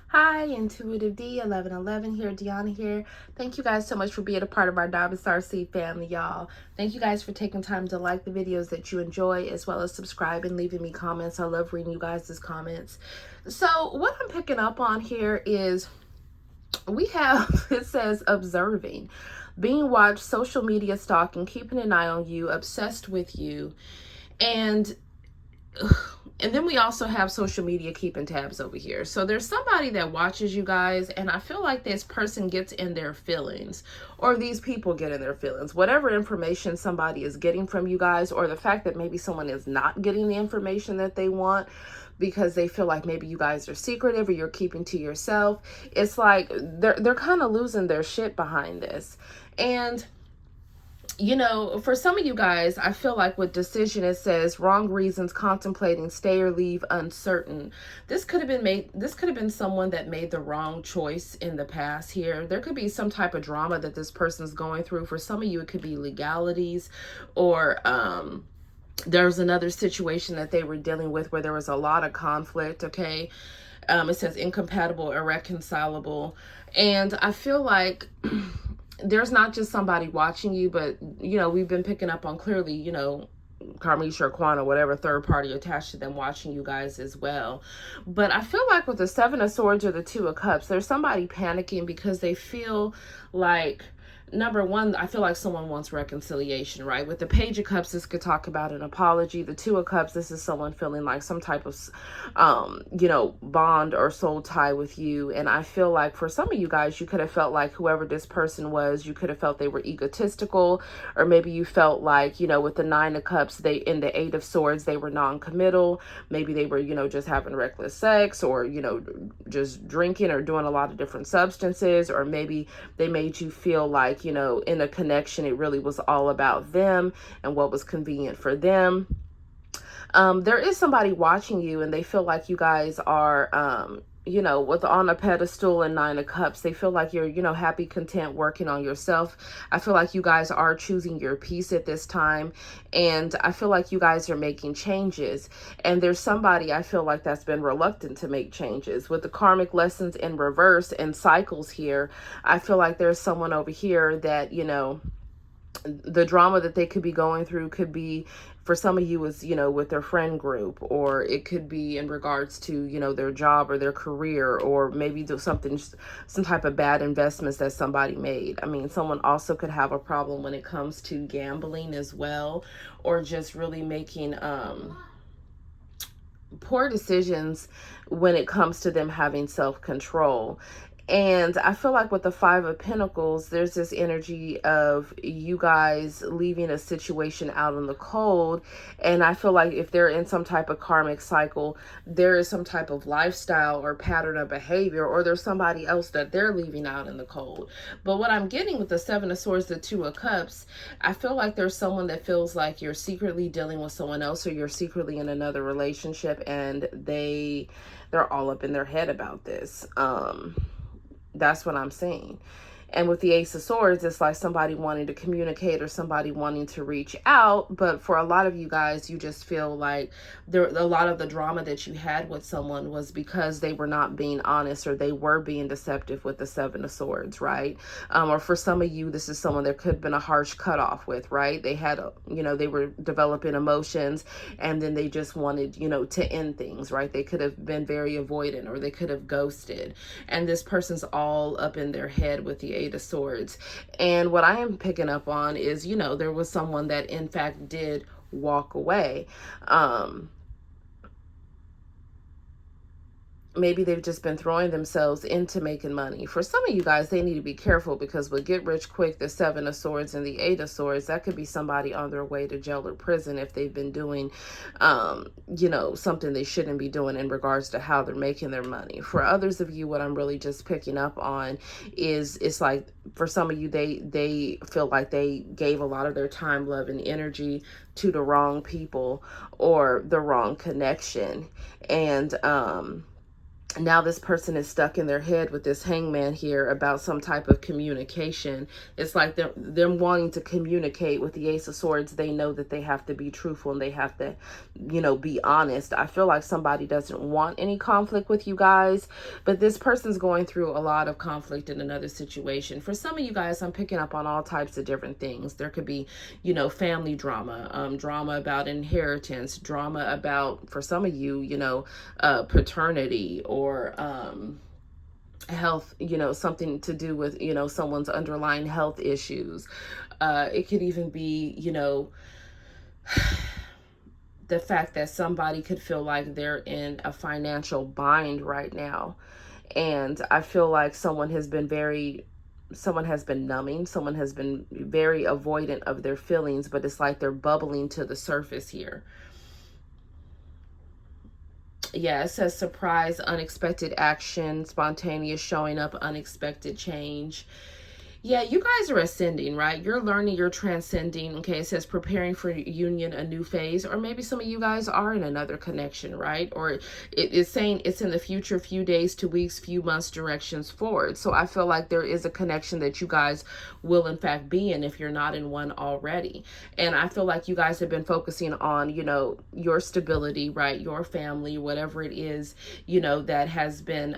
Hi, Intuitive D 1111 here, Dionna here. Thank you guys so much for being a part of our Diamond Star Seed family, y'all. Thank you guys for taking time to like the videos that you enjoy, as well as subscribe and leaving me comments. I love reading you guys' comments. So what I'm picking up on here is we have, it says observing, being watched, social media stalking, keeping an eye on you, obsessed with you, and then we also have social media keeping tabs over here. So there's somebody that watches you guys, and I feel like this person gets in their feelings, or these people get in their feelings. Whatever information somebody is getting from you guys, or the fact that maybe someone is not getting the information that they want because they feel like maybe you guys are secretive or you're keeping to yourself. It's like they're kind of losing their shit behind this. And you know, for some of you guys, I feel like with decision, it says wrong reasons, contemplating, stay or leave, uncertain. This could have been someone that made the wrong choice in the past here. There could be some type of drama that this person's going through. For some of you, it could be legalities, or there's another situation that they were dealing with where there was a lot of conflict, okay? It says incompatible, irreconcilable. And I feel like there's not just somebody watching you, but, you know, we've been picking up on clearly, you know, Karmic or Quana, whatever third party attached to them watching you guys as well. But I feel like with the Seven of Swords or the Two of Cups, there's somebody panicking because they feel like, number one, I feel like someone wants reconciliation, right? With the Page of Cups, this could talk about an apology. The Two of Cups, this is someone feeling like some type of, you know, bond or soul tie with you. And I feel like for some of you guys, you could have felt like whoever this person was, you could have felt they were egotistical, or maybe you felt like, you know, with the Nine of Cups, in the Eight of Swords, they were non-committal. Maybe they were, you know, just having reckless sex, or, you know, just drinking or doing a lot of different substances, or maybe they made you feel like, you know, in a connection, it really was all about them and what was convenient for them. There is somebody watching you and they feel like you guys are, you know, with on a pedestal and Nine of Cups, they feel like you're, you know, happy, content, working on yourself. I feel like you guys are choosing your peace at this time. And I feel like you guys are making changes. And there's somebody I feel like that's been reluctant to make changes. With the karmic lessons in reverse and cycles here, I feel like there's someone over here that, you know, the drama that they could be going through could be, for some of you, is, you know, with their friend group, or it could be in regards to, you know, their job or their career, or maybe do something, some type of bad investments that somebody made. I mean, someone also could have a problem when it comes to gambling as well, or just really making poor decisions when it comes to them having self-control. And I feel like with the Five of Pentacles, there's this energy of you guys leaving a situation out in the cold. And I feel like if they're in some type of karmic cycle, there is some type of lifestyle or pattern of behavior, or there's somebody else that they're leaving out in the cold. But what I'm getting with the Seven of Swords, the Two of Cups, I feel like there's someone that feels like you're secretly dealing with someone else, or you're secretly in another relationship, and they're all up in their head about this. That's what I'm saying. And with the Ace of Swords, it's like somebody wanting to communicate or somebody wanting to reach out. But for a lot of you guys, you just feel like a lot of the drama that you had with someone was because they were not being honest, or they were being deceptive with the Seven of Swords, right? Or for some of you, this is someone there could have been a harsh cutoff with, right? They had, you know, they were developing emotions, and then they just wanted, you know, to end things, right? They could have been very avoidant, or they could have ghosted. And this person's all up in their head with the Eight of Swords. And what I am picking up on is, you know, there was someone that in fact did walk away. Maybe they've just been throwing themselves into making money. For some of you guys, they need to be careful, because with Get Rich Quick, the Seven of Swords and the Eight of Swords, that could be somebody on their way to jail or prison if they've been doing, you know, something they shouldn't be doing in regards to how they're making their money. For others of you, what I'm really just picking up on is, it's like, for some of you, they feel like they gave a lot of their time, love, and energy to the wrong people or the wrong connection. And, Now this person is stuck in their head with this hangman here about some type of communication. It's like them wanting to communicate with the Ace of Swords. They know that they have to be truthful and they have to, you know, be honest. I feel like somebody doesn't want any conflict with you guys, but this person's going through a lot of conflict in another situation. For some of you guys, I'm picking up on all types of different things. There could be, you know, family drama, drama about inheritance, drama about, for some of you, you know, paternity, or health, you know, something to do with, you know, someone's underlying health issues. It could even be, you know, the fact that somebody could feel like they're in a financial bind right now. And I feel like someone has been numbing, someone has been very avoidant of their feelings, but it's like they're bubbling to the surface here. Yeah, it says surprise, unexpected action, spontaneous showing up, unexpected change. Yeah, you guys are ascending, right? You're learning, you're transcending. Okay, it says preparing for union, a new phase. Or maybe some of you guys are in another connection, right? Or it's saying it's in the future, few days to weeks, few months, directions forward. So I feel like there is a connection that you guys will in fact be in if you're not in one already. And I feel like you guys have been focusing on, you know, your stability, right? Your family, whatever it is, you know, that has been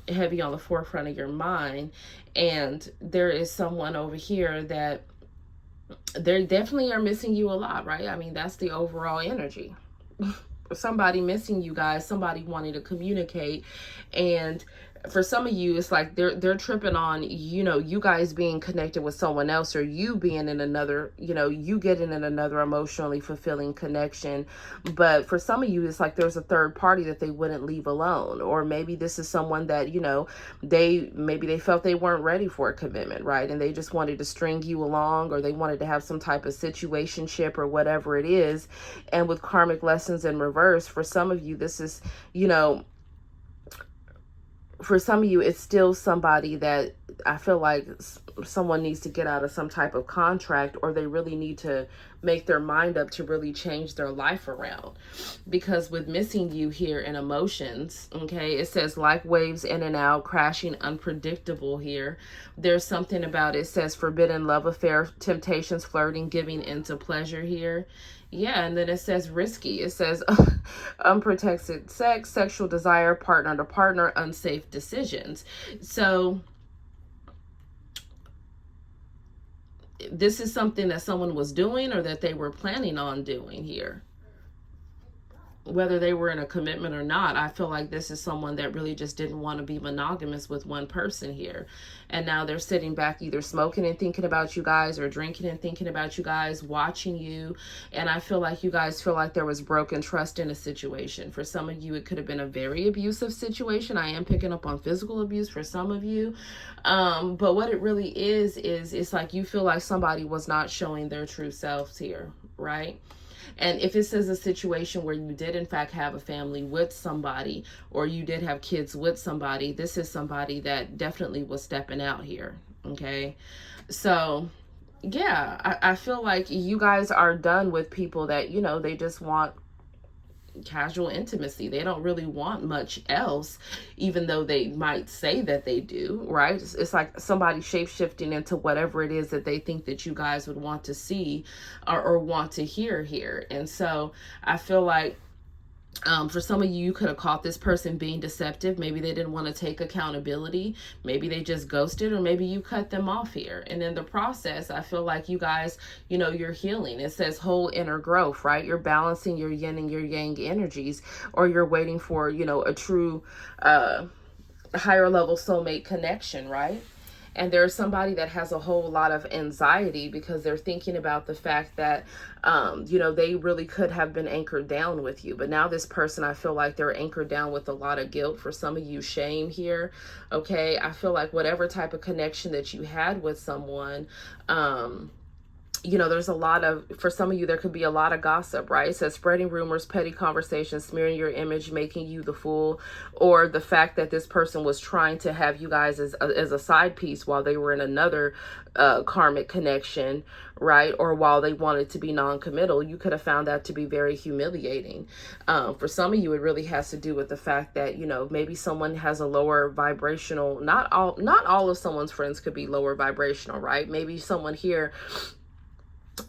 heavy on the forefront of your mind. And there is someone over here that they definitely are missing you a lot, right? I mean, that's the overall energy. Somebody missing you guys, somebody wanting to communicate. And for some of you, it's like they're tripping on, you know, you guys being connected with someone else, or you being in another, you know, you getting in another emotionally fulfilling connection. But for some of you, it's like there's a third party that they wouldn't leave alone. Or maybe this is someone that, you know, maybe they felt they weren't ready for a commitment, right? And they just wanted to string you along, or they wanted to have some type of situationship or whatever it is. And with karmic lessons in reverse, for some of you, this is, you know, for some of you, it's still somebody that I feel like someone needs to get out of some type of contract, or they really need to make their mind up to really change their life around. Because with missing you here in emotions, okay, it says like waves in and out, crashing, unpredictable here. There's something about it says forbidden love affair, temptations, flirting, giving into pleasure here. Yeah, and then it says risky. It says unprotected sex, sexual desire, partner to partner, unsafe decisions. So this is something that someone was doing or that they were planning on doing here. Whether they were in a commitment or not, I feel like this is someone that really just didn't want to be monogamous with one person here. And now they're sitting back either smoking and thinking about you guys, or drinking and thinking about you guys, watching you. And I feel like you guys feel like there was broken trust in a situation. For some of you, it could have been a very abusive situation. I am picking up on physical abuse for some of you. But what it really is it's like you feel like somebody was not showing their true selves here, right? And if it says a situation where you did in fact have a family with somebody, or you did have kids with somebody, this is somebody that definitely was stepping out here. Okay. So yeah, I feel like you guys are done with people that, you know, they just want casual intimacy. They don't really want much else, even though they might say that they do, right? It's like somebody shape-shifting into whatever it is that they think that you guys would want to see or want to hear here. And so I feel like for some of you, you could have caught this person being deceptive. Maybe they didn't want to take accountability. Maybe they just ghosted, or maybe you cut them off here. And in the process, I feel like you guys, you know, you're healing. It says whole inner growth, right? You're balancing your yin and your yang energies, or you're waiting for, you know, a true higher level soulmate connection, right? And there's somebody that has a whole lot of anxiety because they're thinking about the fact that, you know, they really could have been anchored down with you. But now this person, I feel like they're anchored down with a lot of guilt. For some of you, shame here. Okay. I feel like whatever type of connection that you had with someone, you know, there's a lot of, for some of you, there could be a lot of gossip, right? It says spreading rumors, petty conversations, smearing your image, making you the fool, or the fact that this person was trying to have you guys as a side piece while they were in another karmic connection, right? Or while they wanted to be non-committal. You could have found that to be very humiliating. For some of you, it really has to do with the fact that, you know, maybe someone has a lower vibrational, not all of someone's friends could be lower vibrational, right? Maybe someone here,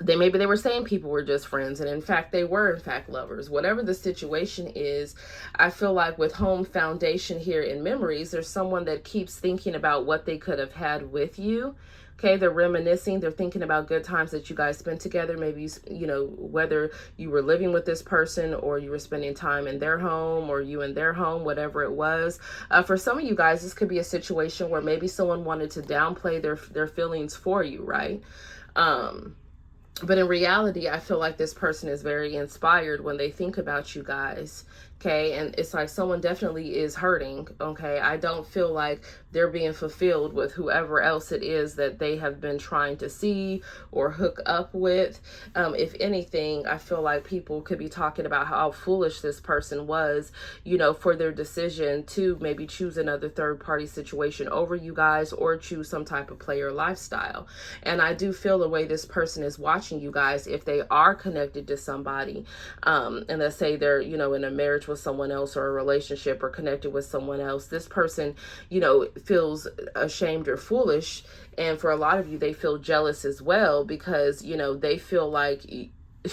maybe they were saying people were just friends, and in fact they were in fact lovers. Whatever the situation is, I feel like with home foundation here in memories, there's someone that keeps thinking about what they could have had with you. Okay, they're reminiscing, they're thinking about good times that you guys spent together. Maybe, you know, whether you were living with this person or you were spending time in their home or you in their home, whatever it was. For some of you guys, this could be a situation where maybe someone wanted to downplay their feelings for you, right? But in reality, I feel like this person is very inspired when they think about you guys. Okay, and it's like someone definitely is hurting. Okay, I don't feel like they're being fulfilled with whoever else it is that they have been trying to see or hook up with. If anything, I feel like people could be talking about how foolish this person was, you know, for their decision to maybe choose another third party situation over you guys, or choose some type of player lifestyle. And I do feel the way this person is watching you guys, if they are connected to somebody, and let's say they're, you know, in a marriage with someone else or a relationship or connected with someone else, this person, you know, feels ashamed or foolish. And for a lot of you, they feel jealous as well, because, you know, they feel like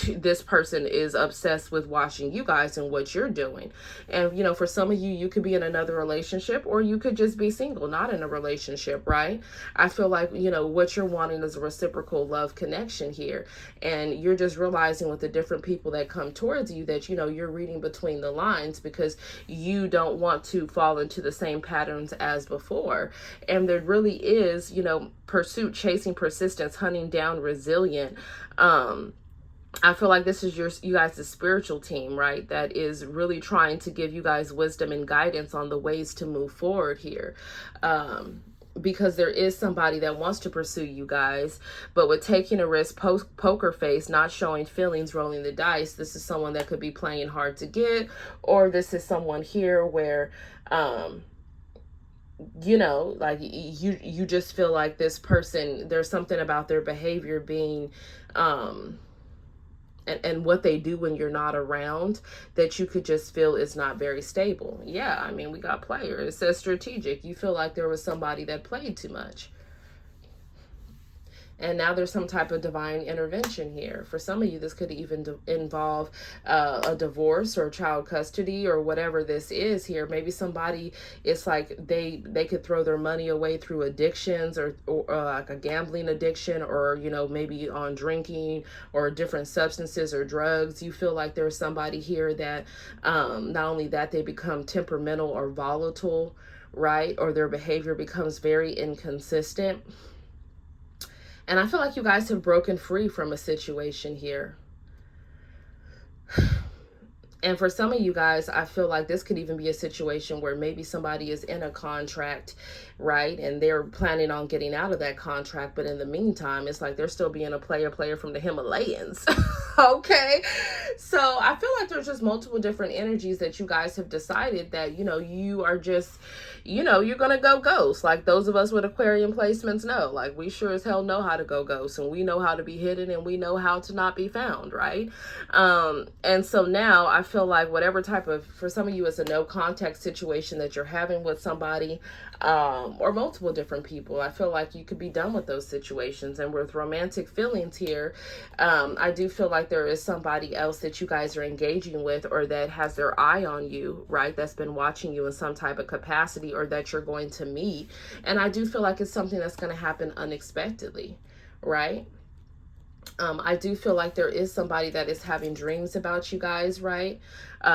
this person is obsessed with watching you guys and what you're doing. And, you know, for some of you, you could be in another relationship, or you could just be single, not in a relationship, right? I feel like, you know, what you're wanting is a reciprocal love connection here. And you're just realizing with the different people that come towards you that, you know, you're reading between the lines, because you don't want to fall into the same patterns as before. And there really is, you know, pursuit, chasing, persistence, hunting down, resilient. I feel like this is you guys' spiritual team, right? That is really trying to give you guys wisdom and guidance on the ways to move forward here. Because there is somebody that wants to pursue you guys, but with taking a risk, poker face, not showing feelings, rolling the dice, this is someone that could be playing hard to get, or this is someone here where, you know, like you just feel like this person, there's something about their behavior being, and what they do when you're not around, that you could just feel is not very stable. Yeah, I mean, we got player. It says strategic. You feel like there was somebody that played too much. And now there's some type of divine intervention here. For some of you, this could even involve a divorce or child custody or whatever this is here. Maybe somebody, it's like they could throw their money away through addictions, or like a gambling addiction, or, you know, maybe on drinking or different substances or drugs. You feel like there's somebody here that not only that, they become temperamental or volatile, right? Or their behavior becomes very inconsistent. And I feel like you guys have broken free from a situation here. And for some of you guys, I feel like this could even be a situation where maybe somebody is in a contract, right? And they're planning on getting out of that contract. But in the meantime, it's like they're still being a player from the Himalayas. Okay. So I feel like there's just multiple different energies that you guys have decided that, you know, you are just, you know, you're going to go ghost. Like those of us with Aquarian placements know, like we sure as hell know how to go ghost, and we know how to be hidden, and we know how to not be found, right? And so now I feel like whatever type of, for some of you, it's a no contact situation that you're having with somebody, or multiple different people. I feel like you could be done with those situations. And with romantic feelings here, I do feel like there is somebody else that you guys are engaging with, or that has their eye on you, right? That's been watching you in some type of capacity, or that you're going to meet. And I do feel like it's something that's going to happen unexpectedly, right? I do feel like there is somebody that is having dreams about you guys, right?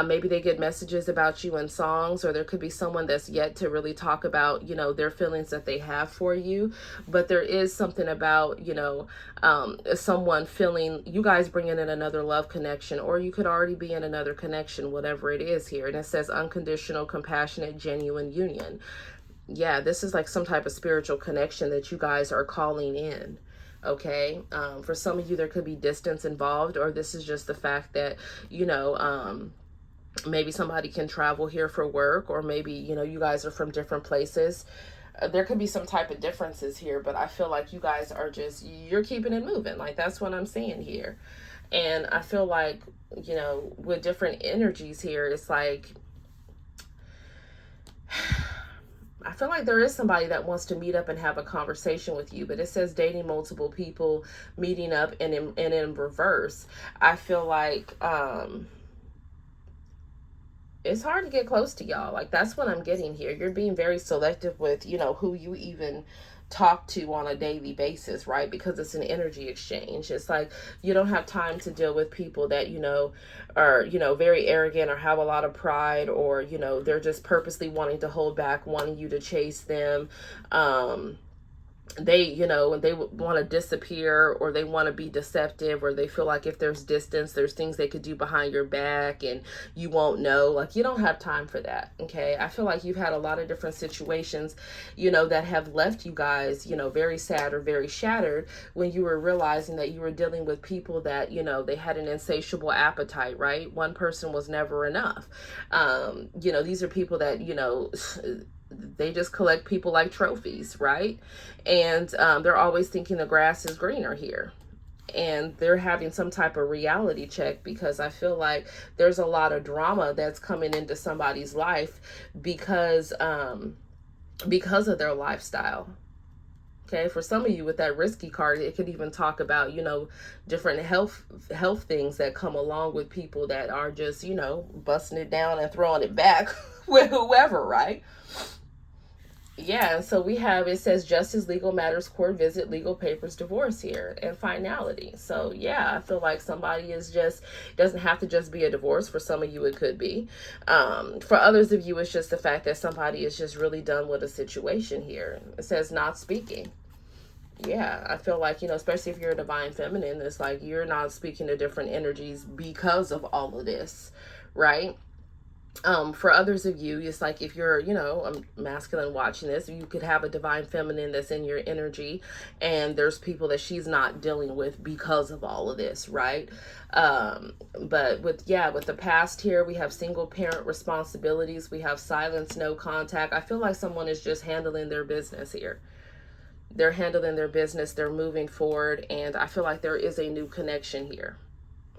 Maybe they get messages about you in songs, or there could be someone that's yet to really talk about, you know, their feelings that they have for you. But there is something about, you know, someone feeling you guys bringing in another love connection, or you could already be in another connection, whatever it is here. And it says unconditional, compassionate, genuine union. Yeah, this is like some type of spiritual connection that you guys are calling in. okay? For some of you, there could be distance involved, or this is just the fact that, you know, maybe somebody can travel here for work, or maybe, you know, you guys are from different places. There could be some type of differences here, but I feel like you guys are just, you're keeping it moving. Like, that's what I'm seeing here. And I feel like, you know, with different energies here, it's like, I feel like there is somebody that wants to meet up and have a conversation with you, but it says dating multiple people, meeting up, and in reverse, I feel like it's hard to get close to y'all. Like, that's what I'm getting here. You're being very selective with, you know, who you even talk to on a daily basis, right? Because it's an energy exchange. It's like you don't have time to deal with people that, you know, are, you know, very arrogant or have a lot of pride, or, you know, they're just purposely wanting to hold back, wanting you to chase them. They, you know, they want to disappear, or they want to be deceptive, or they feel like if there's distance, there's things they could do behind your back and you won't know. Like, you don't have time for that. Okay. I feel like you've had a lot of different situations, you know, that have left you guys, you know, very sad or very shattered, when you were realizing that you were dealing with people that, you know, they had an insatiable appetite, right? One person was never enough. You know, these are people that, you know, they just collect people like trophies, right? And they're always thinking the grass is greener here. And they're having some type of reality check, because I feel like there's a lot of drama that's coming into somebody's life because of their lifestyle. Okay, for some of you with that risky card, it could even talk about, you know, different health things that come along with people that are just, you know, busting it down and throwing it back with whoever, right? Yeah, so we have, it says justice, legal matters, court visit, legal papers, divorce here, and finality. So yeah, I feel like somebody is just, doesn't have to just be a divorce. For some of you, it could be. For others of you, it's just the fact that somebody is just really done with a situation here. It says not speaking. Yeah, I feel like, you know, especially if you're a divine feminine, it's like you're not speaking to different energies because of all of this, right? For others of you, it's like if you're, you know, a masculine watching this, you could have a divine feminine that's in your energy, and there's people that she's not dealing with because of all of this, right? But with the past here, we have single parent responsibilities, we have silence, no contact. I feel like someone is just handling their business here. They're handling their business, they're moving forward, and I feel like there is a new connection here.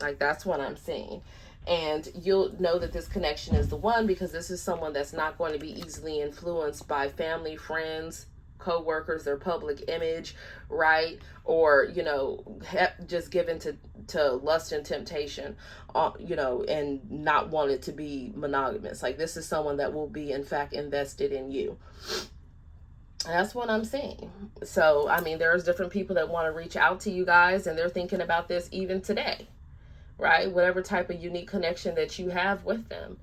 Like, that's what I'm seeing. And you'll know that this connection is the one, because this is someone that's not going to be easily influenced by family, friends, co-workers, their public image, right? Or, you know, just given to lust and temptation, you know, and not want it to be monogamous. Like, this is someone that will be, in fact, invested in you. That's what I'm seeing. So, I mean, there's different people that want to reach out to you guys, and they're thinking about this even today, right? Whatever type of unique connection that you have with them.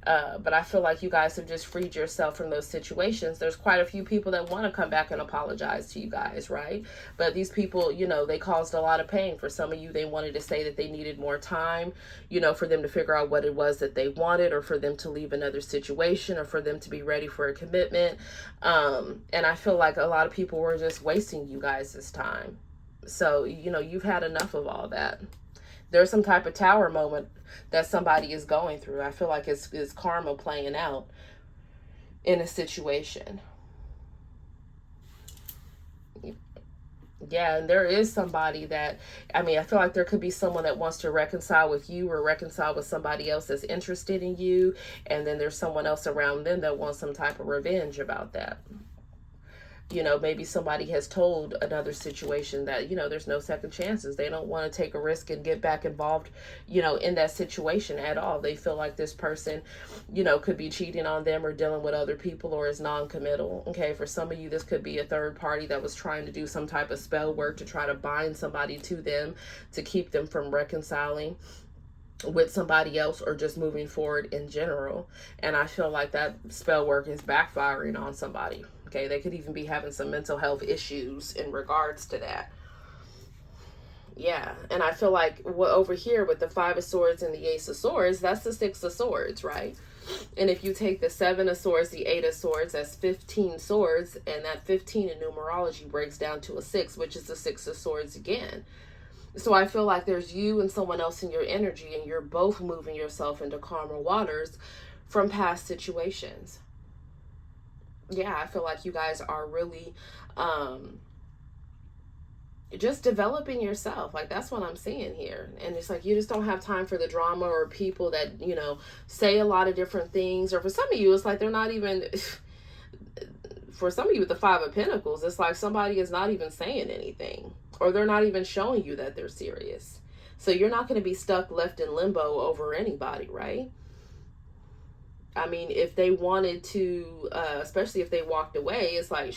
But I feel like you guys have just freed yourself from those situations. There's quite a few people that want to come back and apologize to you guys, right? But these people, you know, they caused a lot of pain. For some of you, they wanted to say that they needed more time, you know, for them to figure out what it was that they wanted, or for them to leave another situation, or for them to be ready for a commitment. And I feel like a lot of people were just wasting you guys' time. So, you know, you've had enough of all that. There's some type of tower moment that somebody is going through. I feel like it's karma playing out in a situation. Yeah, and there is somebody that, I mean, I feel like there could be someone that wants to reconcile with you, or reconcile with somebody else that's interested in you, and then there's someone else around them that wants some type of revenge about that. You know, maybe somebody has told another situation that, you know, there's no second chances. They don't want to take a risk and get back involved, you know, in that situation at all. They feel like this person, you know, could be cheating on them, or dealing with other people, or is non-committal. Okay, for some of you, this could be a third party that was trying to do some type of spell work to try to bind somebody to them, to keep them from reconciling with somebody else, or just moving forward in general. And I feel like that spell work is backfiring on somebody. Okay, they could even be having some mental health issues in regards to that. Yeah, and I feel like over here with the Five of Swords and the Ace of Swords, that's the Six of Swords, right? And if you take the 7 of Swords, the 8 of Swords, that's 15 swords, and that 15 in numerology breaks down to a 6, which is the 6 of Swords again. So I feel like there's you and someone else in your energy, and you're both moving yourself into calmer waters from past situations. Yeah, I feel like you guys are really just developing yourself. Like, that's what I'm seeing here. And it's like, you just don't have time for the drama or people that, you know, say a lot of different things. Or for some of you, it's like they're not even... For some of you with the 5 of Pentacles, it's like somebody is not even saying anything, or they're not even showing you that they're serious. So you're not going to be stuck left in limbo over anybody, right? I mean, if they wanted to, especially if they walked away, it's like,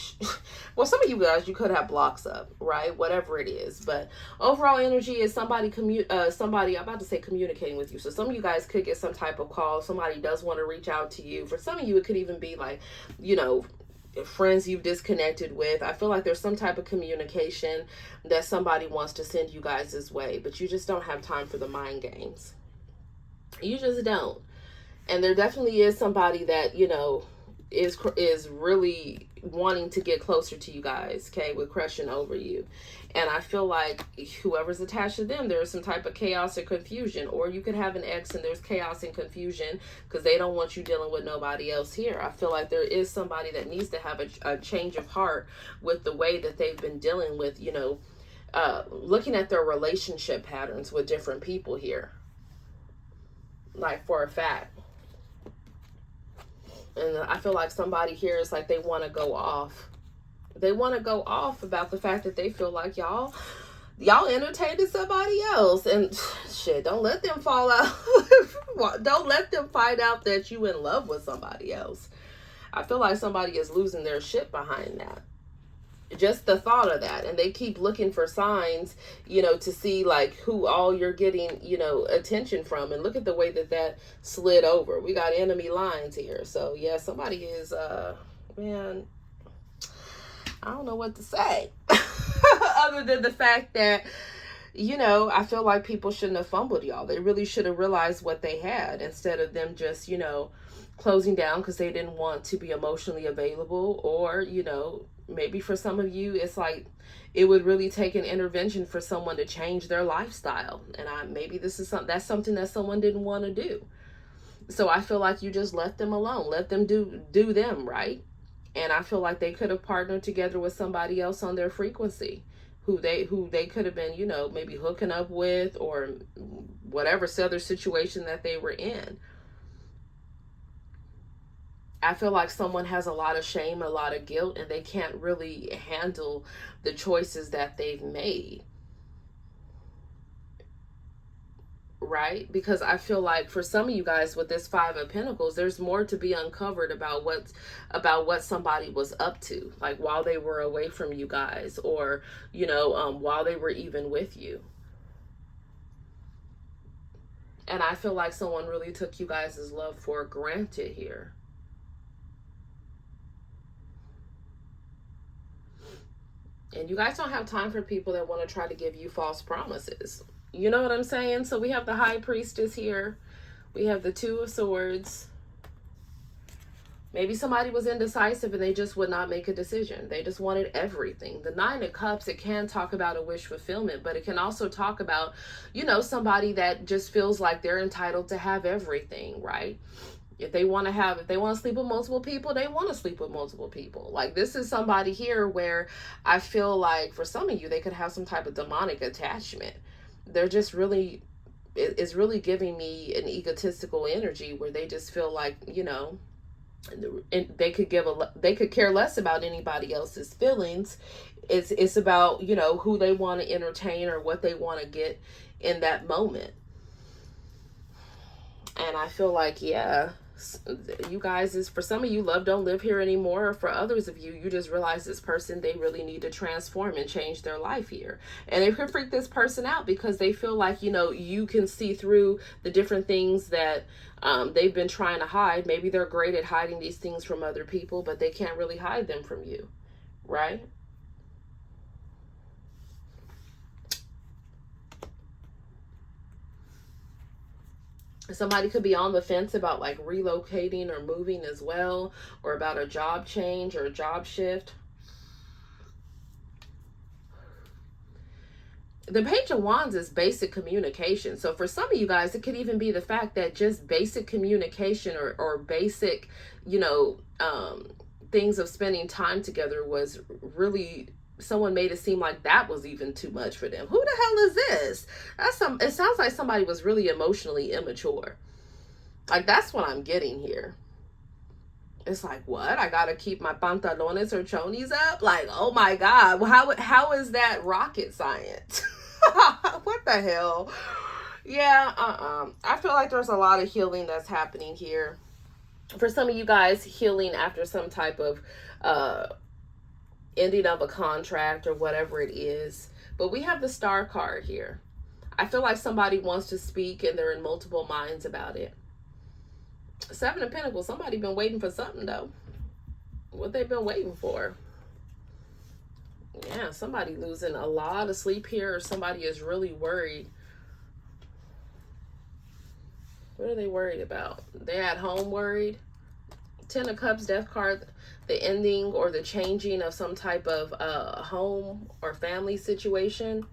well, some of you guys, you could have blocks up, right? Whatever it is. But overall energy is somebody, I'm about to say communicating with you. So some of you guys could get some type of call. Somebody does want to reach out to you. For some of you, it could even be like, you know, friends you've disconnected with. I feel like there's some type of communication that somebody wants to send you guys this way, but you just don't have time for the mind games. You just don't. And there definitely is somebody that, you know, is really wanting to get closer to you guys, okay, with crushing over you. And I feel like whoever's attached to them, there's some type of chaos or confusion. Or you could have an ex and there's chaos and confusion because they don't want you dealing with nobody else here. I feel like there is somebody that needs to have a change of heart with the way that they've been dealing with, you know, looking at their relationship patterns with different people here. Like, for a fact. And I feel like somebody here is like they want to go off. They want to go off about the fact that they feel like y'all entertaining somebody else. And shit, don't let them fall out. Don't let them find out that you in love with somebody else. I feel like somebody is losing their shit behind that. Just the thought of that. And they keep looking for signs, you know, to see like who all you're getting, you know, attention from. And look at the way that that slid over. We got enemy lines here. So yeah, somebody is, man, I don't know what to say. Other than the fact that, you know, I feel like people shouldn't have fumbled y'all. They really should have realized what they had instead of them just, you know, closing down because they didn't want to be emotionally available. Or, you know, maybe for some of you, it's like it would really take an intervention for someone to change their lifestyle. And maybe this is that's something that someone didn't want to do. So I feel like you just let them alone. Let them do them, right? And I feel like they could have partnered together with somebody else on their frequency who they could have been, you know, maybe hooking up with, or whatever other situation that they were in. I feel like someone has a lot of shame, a lot of guilt, and they can't really handle the choices that they've made. Right? Because I feel like for some of you guys with this 5 of Pentacles, there's more to be uncovered about what somebody was up to, like while they were away from you guys, or, you know, while they were even with you. And I feel like someone really took you guys' love for granted here. And you guys don't have time for people that want to try to give you false promises. You know what I'm saying? So we have the High Priestess here. We have the 2 of Swords. Maybe somebody was indecisive and they just would not make a decision. They just wanted everything. The 9 of Cups, it can talk about a wish fulfillment, but it can also talk about, you know, somebody that just feels like they're entitled to have everything, right? If they want to sleep with multiple people, they want to sleep with multiple people. Like, this is somebody here where I feel like for some of you, they could have some type of demonic attachment. They're just really, it's really giving me an egotistical energy where they just feel like, you know, they could care less about anybody else's feelings. It's about, you know, who they want to entertain or what they want to get in that moment. And I feel like, yeah, you guys, is for some of you, love don't live here anymore. Or for others of you, you just realize this person, they really need to transform and change their life here. And it could freak this person out because they feel like, you know, you can see through the different things that they've been trying to hide. Maybe they're great at hiding these things from other people, but they can't really hide them from you, right? Somebody could be on the fence about like relocating or moving as well, or about a job change or a job shift. The Page of Wands is basic communication. So for some of you guys, it could even be the fact that just basic communication or basic, you know, things of spending time together was really, someone made it seem like that was even too much for them. Who the hell is this? It sounds like somebody was really emotionally immature. Like, that's what I'm getting here. It's like, what? I gotta keep my pantalones or chonies up? Like, oh my God. Well, how is that rocket science? What the hell? Yeah, I feel like there's a lot of healing that's happening here. For some of you guys, healing after some type of ending of a contract or whatever it is. But we have the Star card here. I feel like somebody wants to speak and they're in multiple minds about it. Seven of Pentacles, somebody been waiting for something though. What they've been waiting for. Yeah, somebody losing a lot of sleep here, or somebody is really worried. What are they worried about? They're at home worried. Ten of Cups, Death card, the ending or the changing of some type of home or family situation.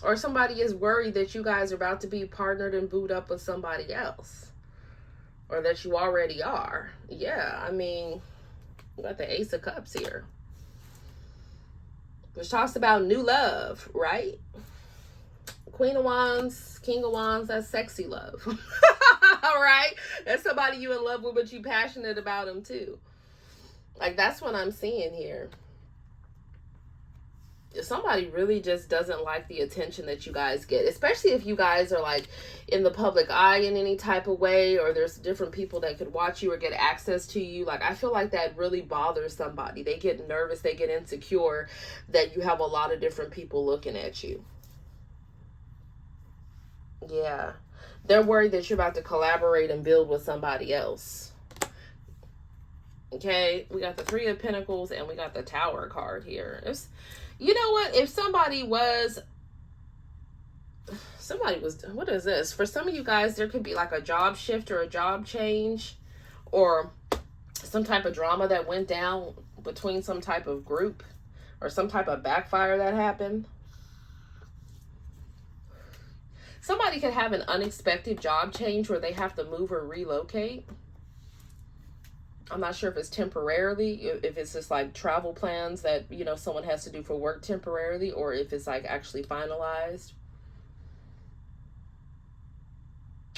Or somebody is worried that you guys are about to be partnered and booed up with somebody else. Or that you already are. Yeah, I mean, we got the Ace of Cups here. Which talks about new love, right? Queen of Wands, King of Wands, that's sexy love. Right? That's somebody you in love with, but you passionate about them too. Like, that's what I'm seeing here. Somebody really just doesn't like the attention that you guys get, especially if you guys are like in the public eye in any type of way, or there's different people that could watch you or get access to you. Like, I feel like that really bothers somebody. They get nervous, they get insecure that you have a lot of different people looking at you. Yeah, they're worried that you're about to collaborate and build with somebody else. Okay, we got the Three of Pentacles and we got the Tower card here. You know what? If somebody was, what is this? For some of you guys, there could be like a job shift or a job change, or some type of drama that went down between some type of group, or some type of backfire that happened. Somebody could have an unexpected job change where they have to move or relocate. I'm not sure if it's temporarily, if it's just like travel plans that, you know, someone has to do for work temporarily, or if it's like actually finalized.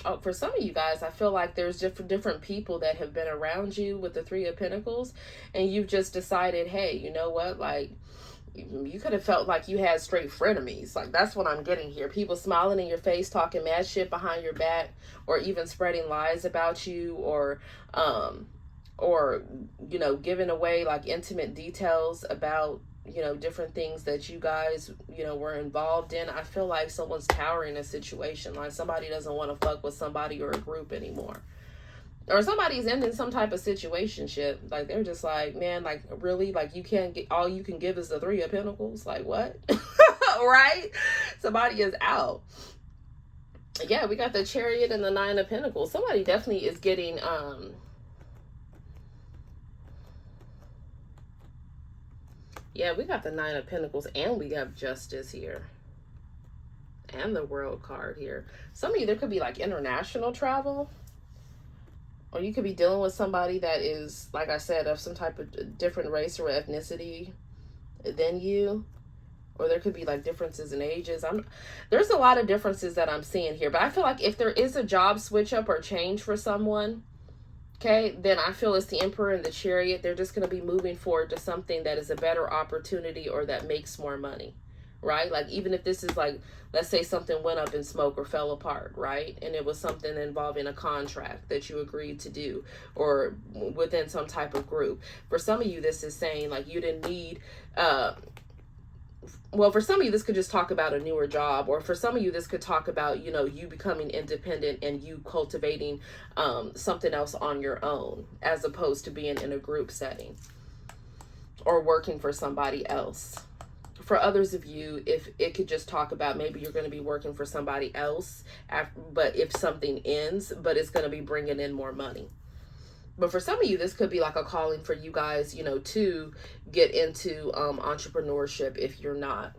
Oh, for some of you guys, I feel like there's different people that have been around you with the Three of Pentacles, and you've just decided, hey, you know what, like, you could have felt like you had straight frenemies. Like, that's what I'm getting here. People smiling in your face, talking mad shit behind your back, or even spreading lies about you, or you know, giving away like intimate details about, you know, different things that you guys, you know, were involved in. I feel like someone's towering a situation. Like, somebody doesn't want to fuck with somebody or a group anymore. Or somebody's ending some type of situationship. Like, they're just like, man, like, really? Like, you can't get, all you can give is the Three of Pentacles? Like, what? Right? Somebody is out. Yeah, we got the Chariot and the Nine of Pentacles. Somebody definitely is getting, yeah, we got the Nine of Pentacles, and we have Justice here. And the World card here. Some of you, there could be like international travel. Or you could be dealing with somebody that is, like I said, of some type of different race or ethnicity than you. Or there could be like differences in ages. There's a lot of differences that I'm seeing here. But I feel like if there is a job switch up or change for someone, okay, then I feel it's the Emperor and the Chariot. They're just going to be moving forward to something that is a better opportunity or that makes more money, right? Like, even if this is like, let's say something went up in smoke or fell apart, right? And it was something involving a contract that you agreed to do, or within some type of group. For some of you, this is saying like you didn't need, well, for some of you, this could just talk about a newer job, or for some of you, this could talk about, you know, you becoming independent and you cultivating something else on your own, as opposed to being in a group setting or working for somebody else. for others of you, if it could just talk about maybe you're going to be working for somebody else, but if something ends, but it's going to be bringing in more money. But for some of you, this could be like a calling for you guys, you know, to get into entrepreneurship if you're not.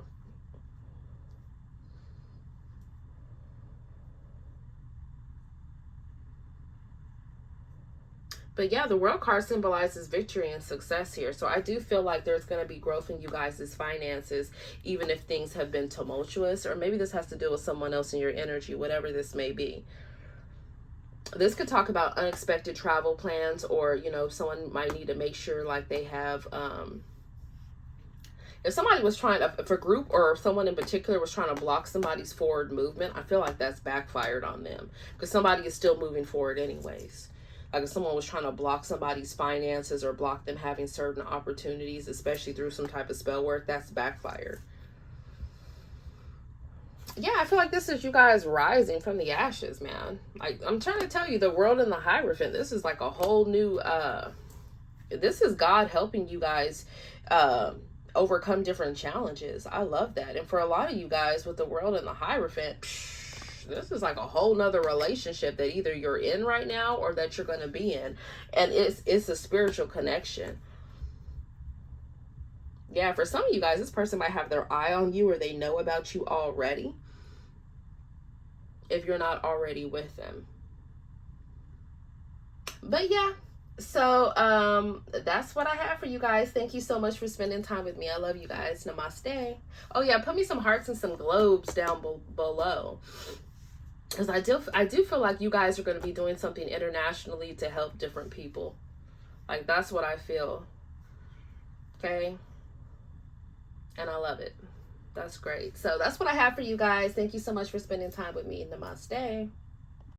But yeah, the World card symbolizes victory and success here. So I do feel like there's going to be growth in you guys' finances, even if things have been tumultuous, or maybe this has to do with someone else in your energy, whatever this may be. This could talk about unexpected travel plans, or, you know, someone might need to make sure like they have, if somebody was trying to, if a group or someone in particular was trying to block somebody's forward movement, I feel like that's backfired on them, because somebody is still moving forward anyways. Like if someone was trying to block somebody's finances or block them having certain opportunities, especially through some type of spell work, that's backfired. Yeah, I feel like this is you guys rising from the ashes, man. Like I'm trying to tell you, the World and the Hierophant, this is like a whole new, this is God helping you guys overcome different challenges. I love that. And for a lot of you guys with the World and the Hierophant, this is like a whole nother relationship that either you're in right now or that you're going to be in. And it's a spiritual connection. Yeah, for some of you guys, this person might have their eye on you, or they know about you already, if you're not already with them. But yeah, so that's what I have for you guys. Thank you so much for spending time with me. I love you guys. Namaste. Oh yeah, put me some hearts and some globes down below, because I do feel like you guys are going to be doing something internationally to help different people. Like that's what I feel. Okay, and I love it. That's great. So that's what I have for you guys. Thank you so much for spending time with me. Namaste.